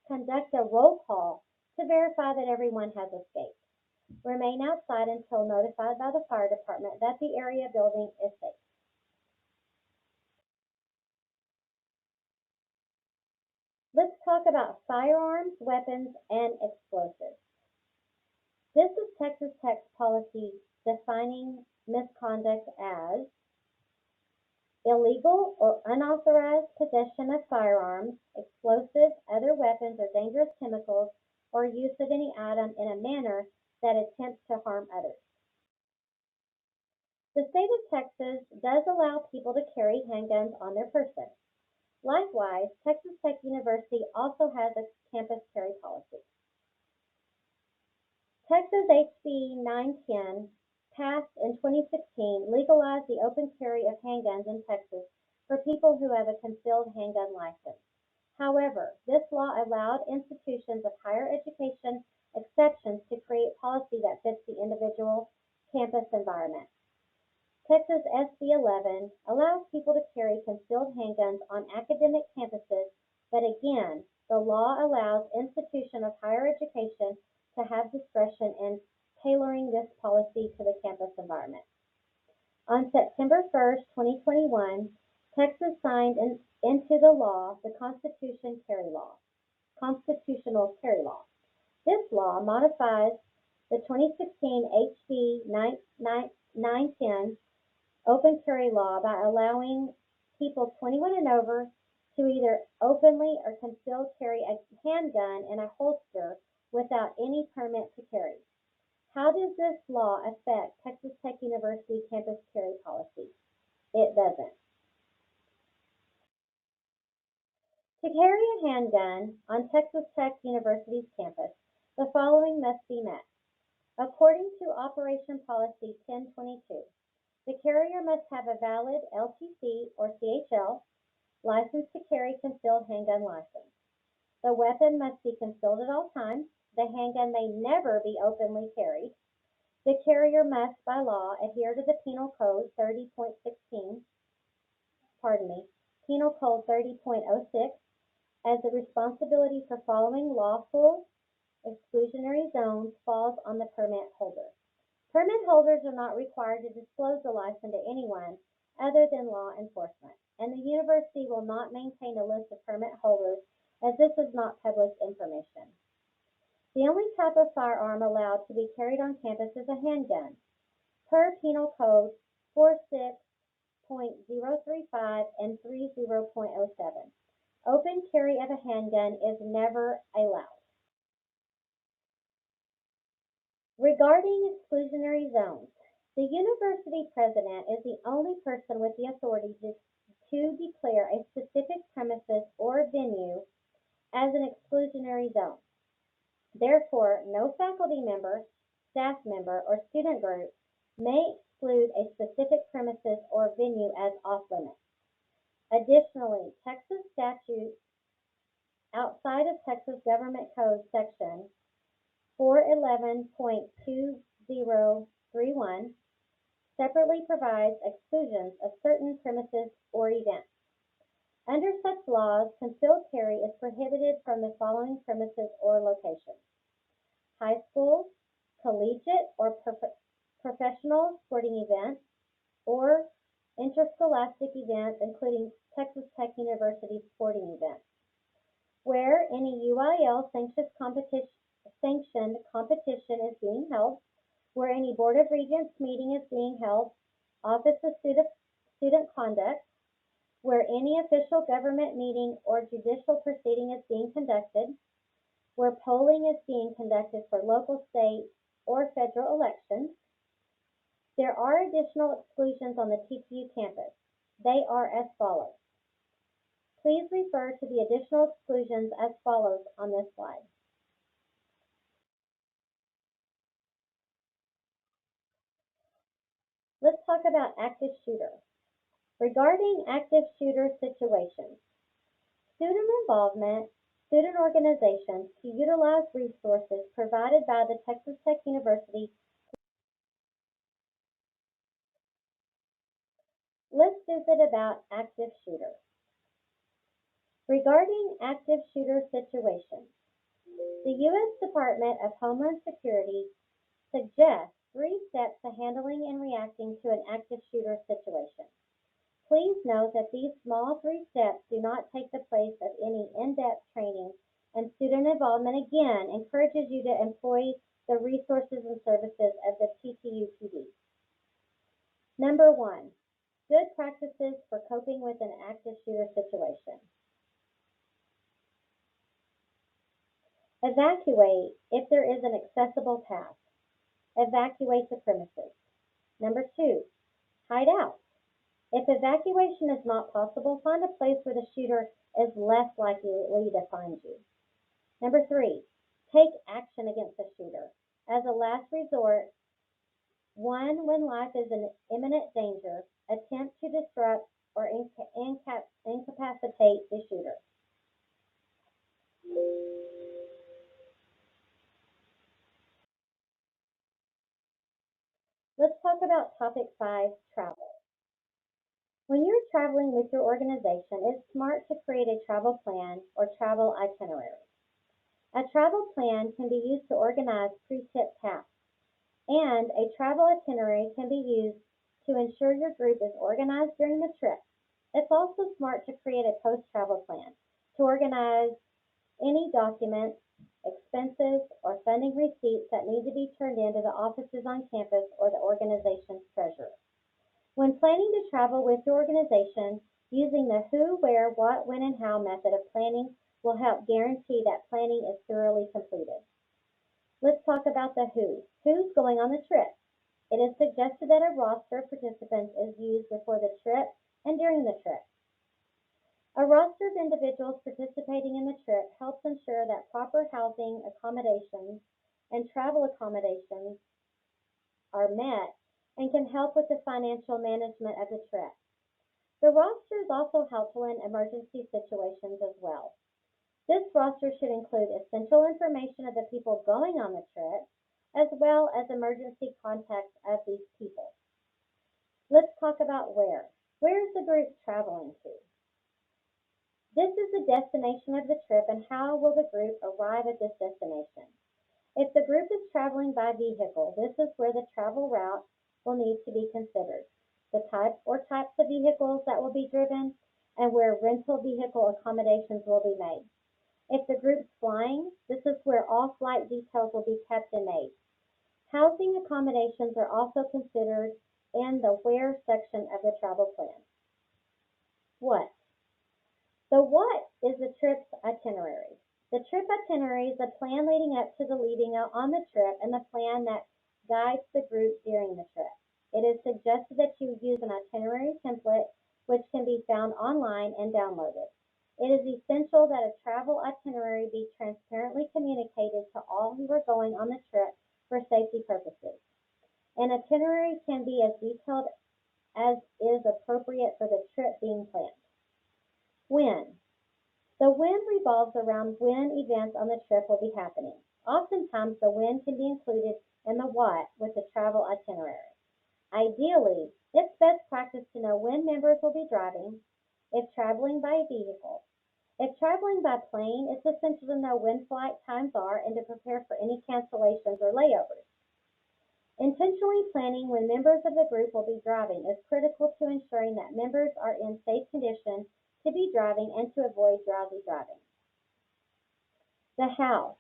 Speaker 1: conduct a roll call to verify that everyone has escaped. Remain outside until notified by the fire department that the area building is safe. Let's talk about firearms, weapons, and explosives. This is Texas Tech's policy defining misconduct as illegal or unauthorized possession of firearms, explosives, other weapons, or dangerous chemicals, or use of any item in a manner that attempts to harm others. The state of Texas does allow people to carry handguns on their person. Likewise, Texas Tech University also has a campus carry policy. Texas HB 910, passed in 2016, legalized the open carry of handguns in Texas for people who have a concealed handgun license. However, this law allowed institutions of higher education exceptions to create policy that fits the individual campus environment. Texas SB 11 allows people to carry concealed handguns on academic campuses, but again, the law allows institutions of higher education to have discretion in tailoring this policy to the campus environment. On September 1st, 2021, Texas signed into the law the Constitutional Carry Law. This law modifies the 2016 HB 910 open carry law by allowing people 21 and over to either openly or concealed carry a handgun in a holster without any permit to carry. How does this law affect Texas Tech University campus carry policy? It doesn't. To carry a handgun on Texas Tech University's campus, the following must be met. According to Operation Policy 1022, the carrier must have a valid LTC or CHL license to carry concealed handgun license. The weapon must be concealed at all times. The handgun may never be openly carried. The carrier must, by law, adhere to the Penal Code 30.06, as the responsibility for following lawful exclusionary zones falls on the permit holder. Permit holders are not required to disclose the license to anyone other than law enforcement, and the university will not maintain a list of permit holders as this is not public information. The only type of firearm allowed to be carried on campus is a handgun. Per Penal Code 46.035 and 30.07, open carry of a handgun is never allowed. Regarding exclusionary zones, the university president is the only person with the authority to declare a specific premises or venue as an exclusionary zone. Therefore, no faculty member, staff member, or student group may exclude a specific premises or venue as off-limits. Additionally, Texas statutes outside of Texas Government Code Section 411.2031 separately provides exclusions of certain premises or events. Under such laws, concealed carry is prohibited from the following premises or locations: high schools, collegiate or professional sporting events, or interscholastic events, including Texas Tech University sporting events, where any UIL sanctioned competition is being held, where any Board of Regents meeting is being held, Office of Student Conduct, where any official government meeting or judicial proceeding is being conducted, where polling is being conducted for local, state, or federal elections. There are additional exclusions on the TTU campus. They are as follows. Please refer to the additional exclusions as follows on this slide. Let's talk about active shooter. Regarding active shooter situations, student involvement, student organizations to utilize resources provided by the Texas Tech University. Let's visit about active shooter. Regarding active shooter situations, the U.S. Department of Homeland Security suggests 3 steps to handling and reacting to an active shooter situation. Please note that these small 3 steps do not take the place of any in-depth training, and student involvement again encourages you to employ the resources and services of the TTUPD. Number 1, good practices for coping with an active shooter situation. Evacuate if there is an accessible path. Evacuate the premises. Number 2, hide out. If evacuation is not possible, find a place where the shooter is less likely to find you. Number 3, take action against the shooter. As a last resort, one when life is in imminent danger, attempt to disrupt or incapacitate the shooter. Let's talk about topic 5, travel. When you're traveling with your organization, it's smart to create a travel plan or travel itinerary. A travel plan can be used to organize pre-trip tasks, and a travel itinerary can be used to ensure your group is organized during the trip. It's also smart to create a post-travel plan to organize any documents, expenses, or funding receipts that need to be turned into the offices on campus or the organization's treasurer. When planning to travel with your organization, using the who, where, what, when, and how method of planning will help guarantee that planning is thoroughly completed. Let's talk about the who. Who's going on the trip? It is suggested that a roster of participants is used before the trip and during the trip. A roster of individuals participating in the trip helps ensure that proper housing accommodations and travel accommodations are met and can help with the financial management of the trip. The roster is also helpful in emergency situations as well. This roster should include essential information of the people going on the trip, as well as emergency contacts of these people. Let's talk about where. Where is the group traveling to? This is the destination of the trip and how will the group arrive at this destination. If the group is traveling by vehicle, this is where the travel route will need to be considered, the type or types of vehicles that will be driven, and where rental vehicle accommodations will be made. If the group's flying, this is where all flight details will be kept and made. Housing accommodations are also considered in the where section of the travel plan. What? The what is the trip's itinerary. The trip itinerary is the plan leading up to the leaving on the trip and the plan that guides the group during the trip. It is suggested that you use an itinerary template which can be found online and downloaded. It is essential that a travel itinerary be transparently communicated to all who are going on the trip for safety purposes. An itinerary can be as detailed as is appropriate for the trip being planned. When? The when revolves around when events on the trip will be happening. Oftentimes, the when can be included in the what with the travel itinerary. Ideally, it's best practice to know when members will be driving, if traveling by vehicle. If traveling by plane, it's essential to know when flight times are and to prepare for any cancellations or layovers. Intentionally planning when members of the group will be driving is critical to ensuring that members are in safe condition to be driving and to avoid drowsy driving. The how.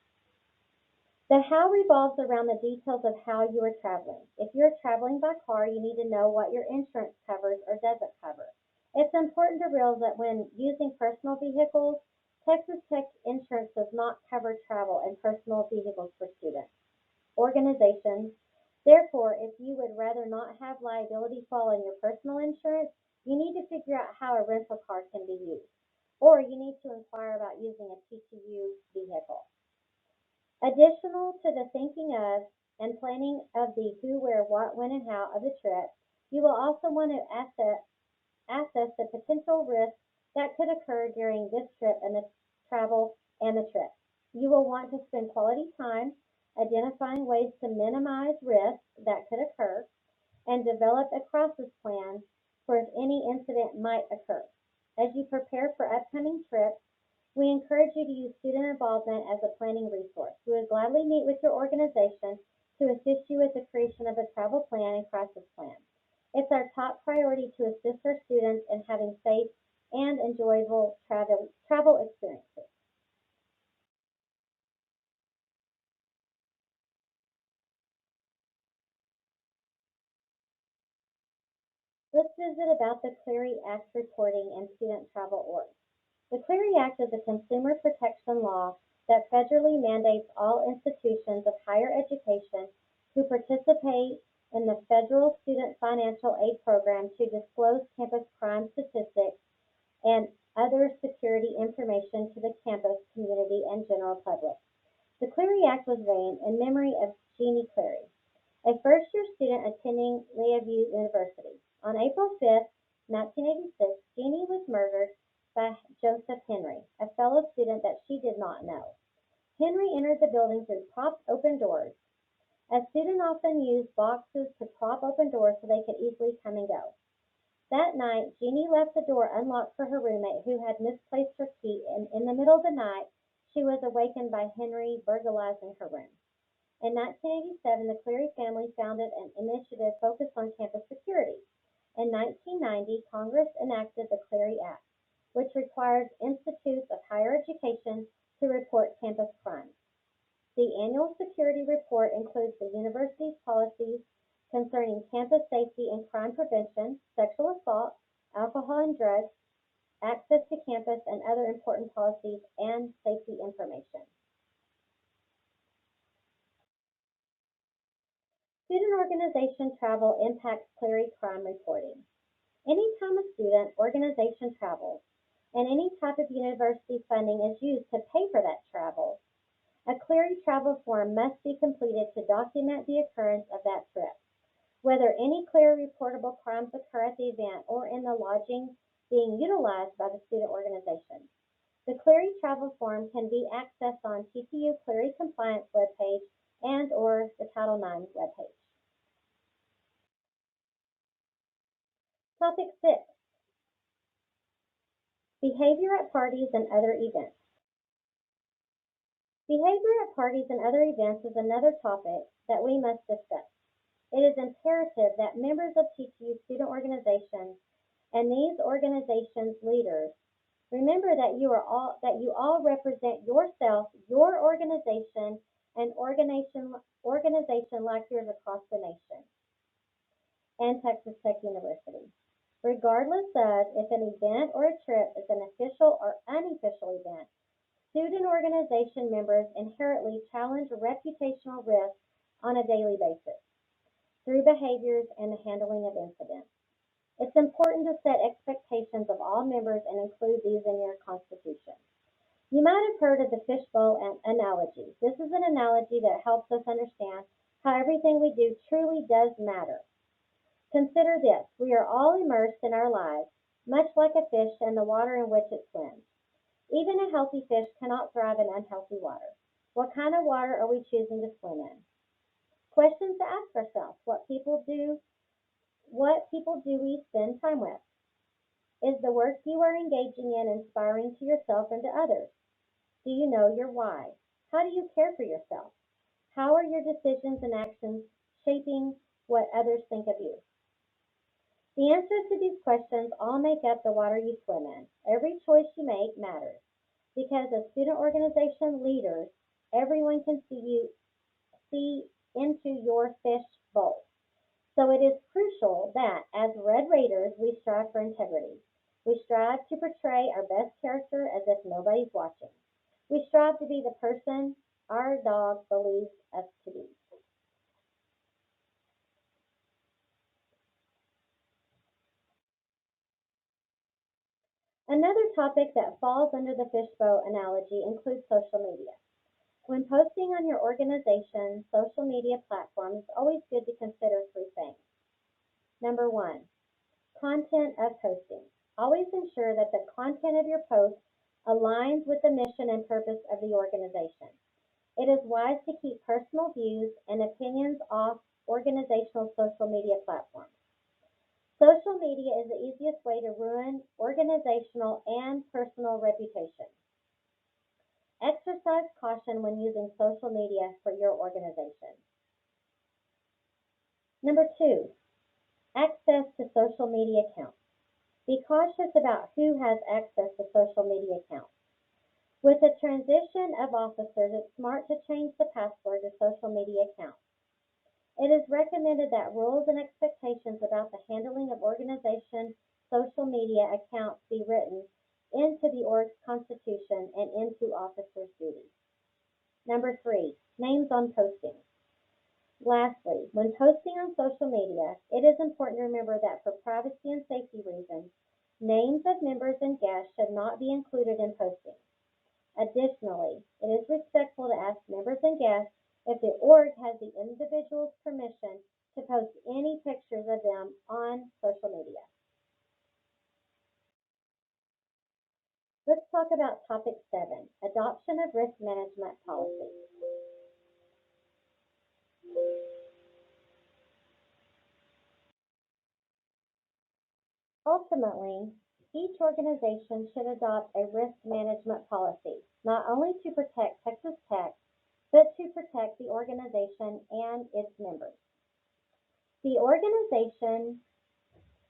Speaker 1: The how revolves around the details of how you are traveling. If you're traveling by car, you need to know what your insurance covers or doesn't cover. It's important to realize that when using personal vehicles, Texas Tech insurance does not cover travel in personal vehicles for students. Organizations. Therefore, if you would rather not have liability fall on your personal insurance, you need to figure out how a rental car can be used, or you need to inquire about using a TTU vehicle. Additional to the thinking of and planning of the who, where, what, when, and how of the trip, you will also want to assess the potential risks that could occur during this trip and the travel and the trip. You will want to spend quality time identifying ways to minimize risks that could occur and develop a process plan for if any incident might occur. As you prepare for upcoming trips, we encourage you to use student involvement as a planning resource. We would gladly meet with your organization to assist you with the creation of a travel plan and process plan. It's our top priority to assist our students in having safe and enjoyable travel experiences. Let's visit about the Clery Act reporting and student travel org. The Clery Act is a consumer protection law that federally mandates all institutions of higher education who participate in the federal student financial aid program to disclose campus crime statistics and other security information to the campus community and general public. The Clery Act was College Vane in memory of Jeannie Clary, a first-year student attending Leaview University. On April 5, 1986, Jeannie was murdered by Joseph Henry, a fellow student that she did not know. Henry entered the building through propped open doors. A student often used boxes to prop open doors so they could easily come and go. That night, Jeannie left the door unlocked for her roommate, who had misplaced her key, and in the middle of the night, she was awakened by Henry burglarizing her room. In 1987, the Cleary family founded an initiative focused on campus security. In 1990, Congress enacted the Cleary Act, which requires institutes of higher education to report campus crimes. The annual security report includes the university's policies concerning campus safety and crime prevention, sexual assault, alcohol and drugs, access to campus, and other important policies and safety information. Student organization travel impacts Cleary crime reporting. Anytime a student organization travels, and any type of university funding is used to pay for that travel, a Cleary travel form must be completed to document the occurrence of that trip. Whether any Cleary reportable crimes occur at the event or in the lodging being utilized by the student organization. The Cleary travel form can be accessed on TTU Cleary Compliance webpage and or the Title IX webpage. Topic 6. Behavior at parties and other events. Behavior at parties and other events is another topic that we must discuss. It is imperative that members of TTU student organizations and these organizations' leaders remember that you all represent yourself, your organization, and organization like yours across the nation and Texas Tech University. Regardless of if an event or a trip is an official or unofficial event, student organization members inherently challenge reputational risk on a daily basis through behaviors and the handling of incidents. It's important to set expectations of all members and include these in your constitution. You might have heard of the fishbowl analogy. This is an analogy that helps us understand how everything we do truly does matter. Consider this: we are all immersed in our lives, much like a fish in the water in which it swims. Even a healthy fish cannot thrive in unhealthy water. What kind of water are we choosing to swim in? Questions to ask ourselves: what people do we spend time with? Is the work you are engaging in inspiring to yourself and to others? Do you know your why? How do you care for yourself? How are your decisions and actions shaping what others think of you? The answers to these questions all make up the water you swim in. Every choice you make matters because as student organization leaders, everyone can see into your fish bowl. So it is crucial that, as Red Raiders, we strive for integrity. We strive to portray our best character as if nobody's watching. We strive to be the person our dog believes us to be. Another topic that falls under the fishbowl analogy includes social media. When posting on your organization's social media platform, it's always good to consider three things. Number one, content of posting. Always ensure that the content of your post aligns with the mission and purpose of the organization. It is wise to keep personal views and opinions off organizational social media platforms. Social media is the easiest way to ruin organizational and personal reputation. Exercise caution when using social media for your organization. Number two, access to social media accounts. Be cautious about who has access to social media accounts. With the transition of officers, it's smart to change the password to social media accounts. It is recommended that rules and expectations about the handling of organization social media accounts be written into the org's constitution and into officers' duties. Number three, names on postings. Lastly, when posting on social media, it is important to remember that for privacy and safety reasons, names of members and guests should not be included in postings. Additionally, it is respectful to ask members and guests if the org has the individual's permission to post any pictures of them on social media. Let's talk about topic 7, adoption of risk management policy. Ultimately, each organization should adopt a risk management policy, not only to protect Texas Tech, but to protect the organization and its members. The organization,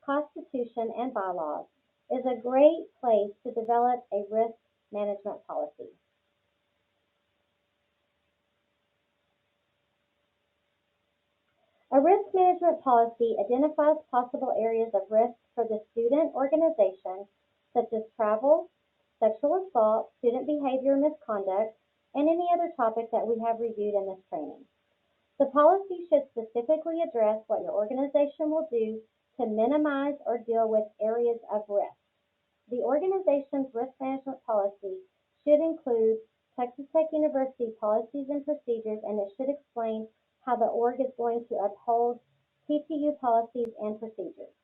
Speaker 1: constitution, and bylaws is a great place to develop a risk management policy. A risk management policy identifies possible areas of risk for the student organization, such as travel, sexual assault, student behavior misconduct, and any other topic that we have reviewed in this training. The policy should specifically address what your organization will do to minimize or deal with areas of risk. The organization's risk management policy should include Texas Tech University policies and procedures, and it should explain how the org is going to uphold TTU policies and procedures.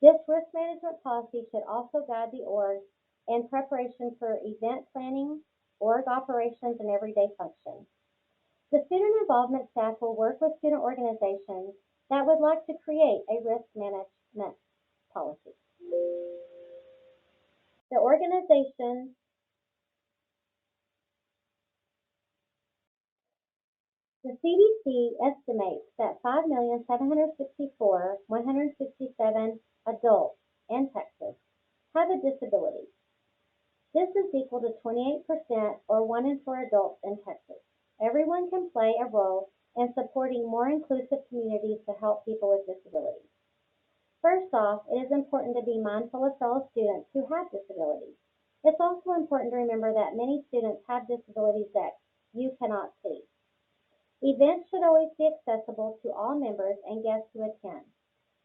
Speaker 1: This risk management policy should also guide the org in preparation for event planning, org operations, and everyday functions. The student involvement staff will work with student organizations that would like to create a risk management policy. The organization The CDC estimates that 5,764,167 adults in Texas have a disability. This is equal to 28% or 1 in 4 adults in Texas. Everyone can play a role in supporting more inclusive communities to help people with disabilities. First off, it is important to be mindful of fellow students who have disabilities. It's also important to remember that many students have disabilities that you cannot see. Events should always be accessible to all members and guests who attend.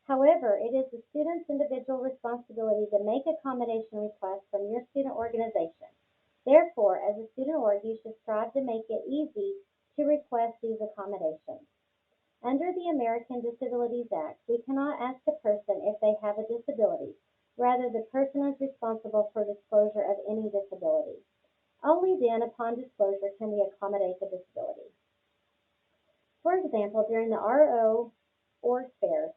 Speaker 1: However, it is the student's individual responsibility to make accommodation requests from your student organization. Therefore, as a student org, you should strive to make it easy to request these accommodations. Under the American Disabilities Act, we cannot ask a person if they have a disability. Rather, the person is responsible for disclosure of any disability. Only then, upon disclosure, can we accommodate the disability. For example, during the RO org fairs,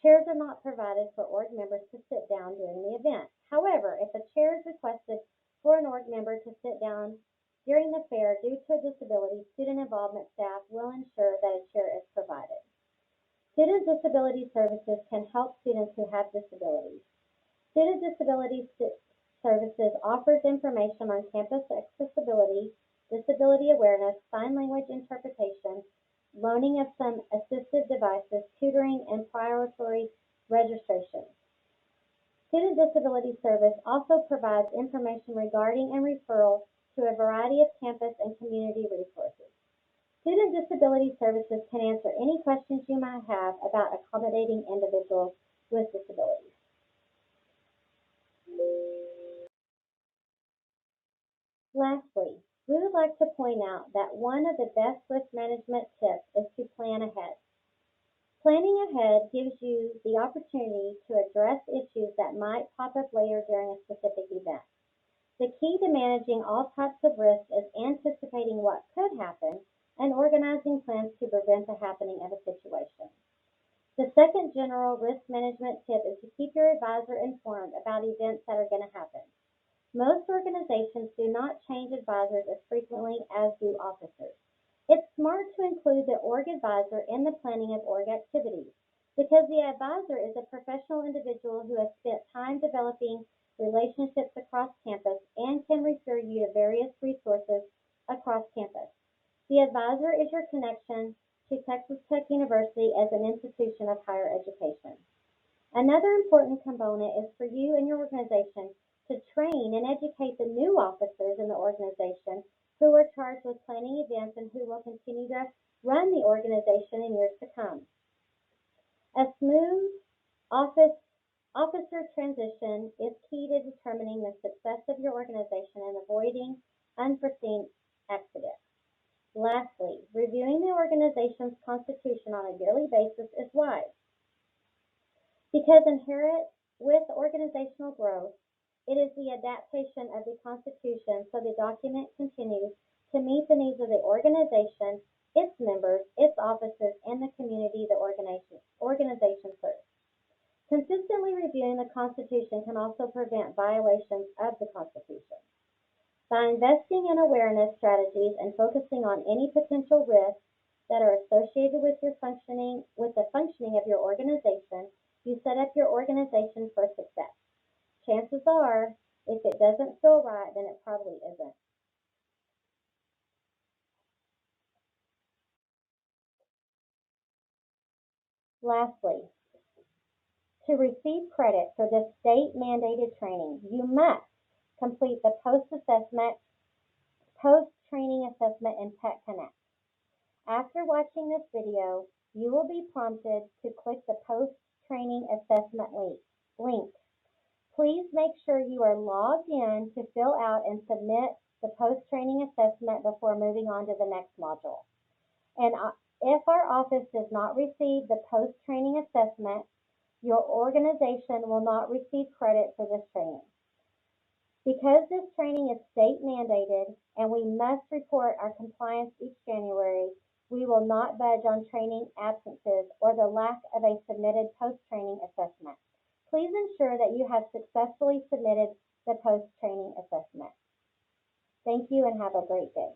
Speaker 1: chairs are not provided for org members to sit down during the event. However, if a chair is requested for an org member to sit down during the fair due to a disability, student involvement staff will ensure that a chair is provided. Student disability services can help students who have disabilities. Student disability services offers information on campus accessibility, disability awareness, sign language interpretation, loaning of some assistive devices, tutoring, and priority registration. Student Disability Service also provides information regarding and referral to a variety of campus and community resources. Student Disability Services can answer any questions you might have about accommodating individuals with disabilities. Lastly, we would like to point out that one of the best risk management tips is to plan ahead. Planning ahead gives you the opportunity to address issues that might pop up later during a specific event. The key to managing all types of risk is anticipating what could happen and organizing plans to prevent the happening of a situation. The second general risk management tip is to keep your advisor informed about events that are going to happen. Most organizations do not change advisors as frequently as do officers. It's smart to include the org advisor in the planning of org activities because the advisor is a professional individual who has spent time developing relationships across campus and can refer you to various resources across campus. The advisor is your connection to Texas Tech University as an institution of higher education. Another important component is for you and your organization to train and educate the new officers in the organization who are charged with planning events and who will continue to run the organization in years to come. A smooth officer transition is key to determining the success of your organization and avoiding unforeseen accidents. Lastly, reviewing the organization's constitution on a yearly basis is wise, because inherent with organizational growth, it is the adaptation of the constitution so the document continues to meet the needs of the organization, its members, its officers, and the community the organization serves. Consistently reviewing the Constitution can also prevent violations of the Constitution. By investing in awareness strategies and focusing on any potential risks that are associated with the functioning of your organization, you set up your organization for success. Chances are, if it doesn't feel right, then it probably isn't. Lastly, to receive credit for this state-mandated training, you must complete the post-training assessment in Pet Connect. After watching this video, you will be prompted to click the post-training assessment link. Please make sure you are logged in to fill out and submit the post-training assessment before moving on to the next module. And if our office does not receive the post-training assessment, your organization will not receive credit for this training. Because this training is state mandated and we must report our compliance each January, we will not budge on training absences or the lack of a submitted post-training assessment. Please ensure that you have successfully submitted the post-training assessment. Thank you and have a great day.